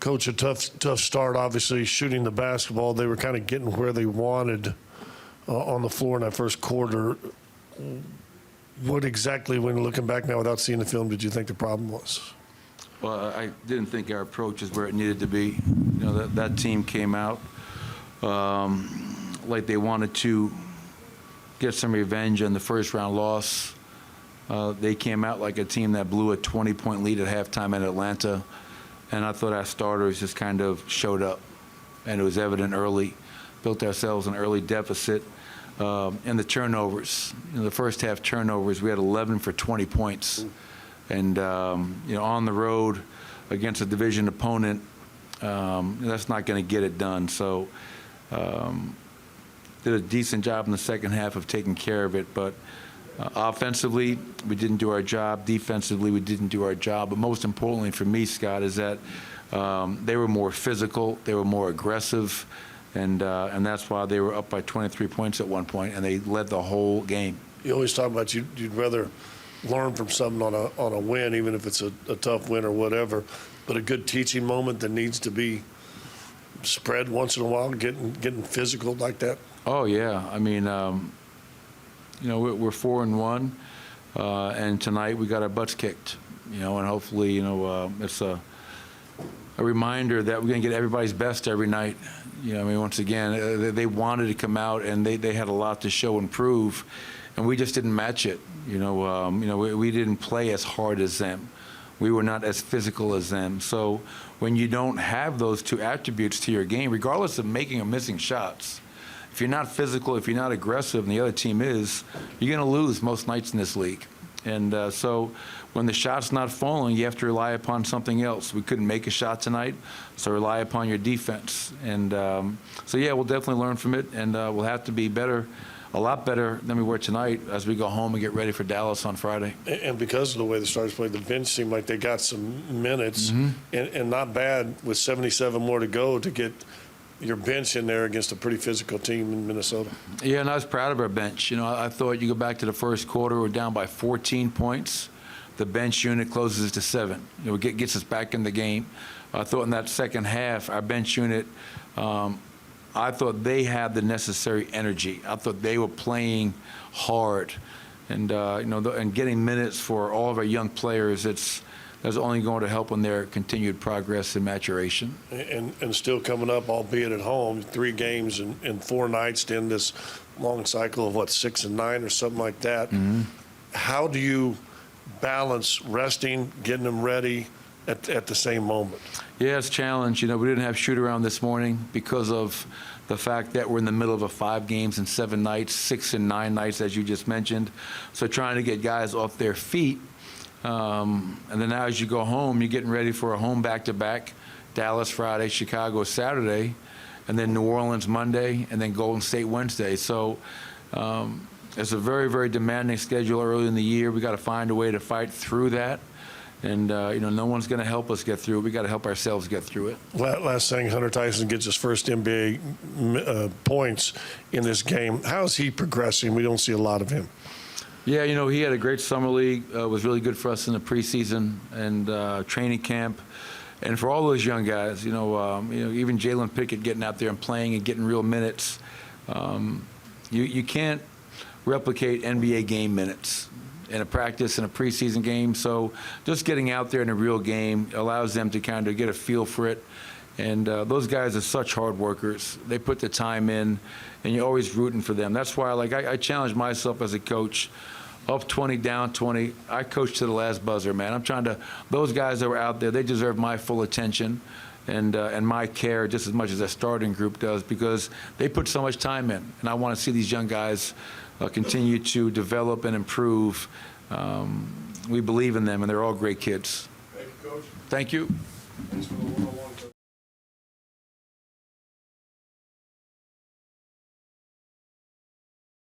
Coach, a tough start, obviously, shooting the basketball. They were kind of getting where they wanted on the floor in that first quarter. What exactly, when looking back now without seeing the film, did you think the problem was? Well, I didn't think our approach is where it needed to be. You know, that team came out like they wanted to get some revenge on the first-round loss. They came out like a team that blew a 20-point lead at halftime in Atlanta, and I thought our starters just kind of showed up, and it was evident early. Built ourselves an early deficit. And the turnovers, the first half turnovers, we had 11 for 20 points. And, on the road against a division opponent, that's not going to get it done. So did a decent job in the second half of taking care of it. But offensively, we didn't do our job. Defensively, we didn't do our job. But most importantly for me, Scott, is that they were more physical. They were more aggressive. And that's why they were up by 23 points at one point, and they led the whole game. You always talk about you'd rather learn from something on a win, even if it's a tough win or whatever, but a good teaching moment that needs to be spread once in a while, getting physical like that. Oh yeah, I mean, we're 4-1, and tonight we got our butts kicked. And hopefully, it's a reminder that we're going to get everybody's best every night. Once again, they wanted to come out, and they had a lot to show and prove, and we just didn't match it. We didn't play as hard as them. We were not as physical as them. So when you don't have those two attributes to your game, regardless of making or missing shots, if you're not physical, if you're not aggressive, and the other team is, you're going to lose most nights in this league. And so when the shot's not falling, you have to rely upon something else. We couldn't make a shot tonight, so rely upon your defense. And so, yeah, we'll definitely learn from it, and we'll have to be better, a lot better than we were tonight as we go home and get ready for Dallas on Friday. And because of the way the Stars played, the bench seemed like they got some minutes, and not bad with 77 more to go to get your bench in there against a pretty physical team in Minnesota. Yeah, and I was proud of our bench. I thought you go back to the first quarter, we're down by 14 points. The bench unit closes to 7. It gets us back in the game. I thought in that second half, our bench unit, I thought they had the necessary energy. I thought they were playing hard, and and getting minutes for all of our young players. That's only going to help in their continued progress and maturation. And still coming up, albeit at home, 3 games in 4 nights to end this long cycle of 6 and 9 or something like that. How do you balance resting, getting them ready at the same moment? Yeah, it's a challenge. We didn't have shoot around this morning because of the fact that we're in the middle of a 5 games in 7 nights, 6 and 9 nights, as you just mentioned. So trying to get guys off their feet. And then now as you go home, you're getting ready for a home back-to-back, Dallas Friday, Chicago Saturday, and then New Orleans Monday, and then Golden State Wednesday. So it's a very, very demanding schedule early in the year. We got to find a way to fight through that. And, no one's going to help us get through it. We got to help ourselves get through it. Last thing, Hunter Tyson gets his first NBA points in this game. How is he progressing? We don't see a lot of him. Yeah, he had a great summer league, was really good for us in the preseason and training camp. And for all those young guys, even Jalen Pickett getting out there and playing and getting real minutes, you can't replicate NBA game minutes in a practice, in a preseason game. So just getting out there in a real game allows them to kind of get a feel for it. And those guys are such hard workers. They put the time in, and you're always rooting for them. That's why, I challenge myself as a coach. Up 20, down 20. I coach to the last buzzer, man. I'm trying to. Those guys that were out there, they deserve my full attention and my care just as much as our starting group does, because they put so much time in. And I want to see these young guys continue to develop and improve. We believe in them, and they're all great kids. Thank you, Coach. Thank you. Thanks for the 101.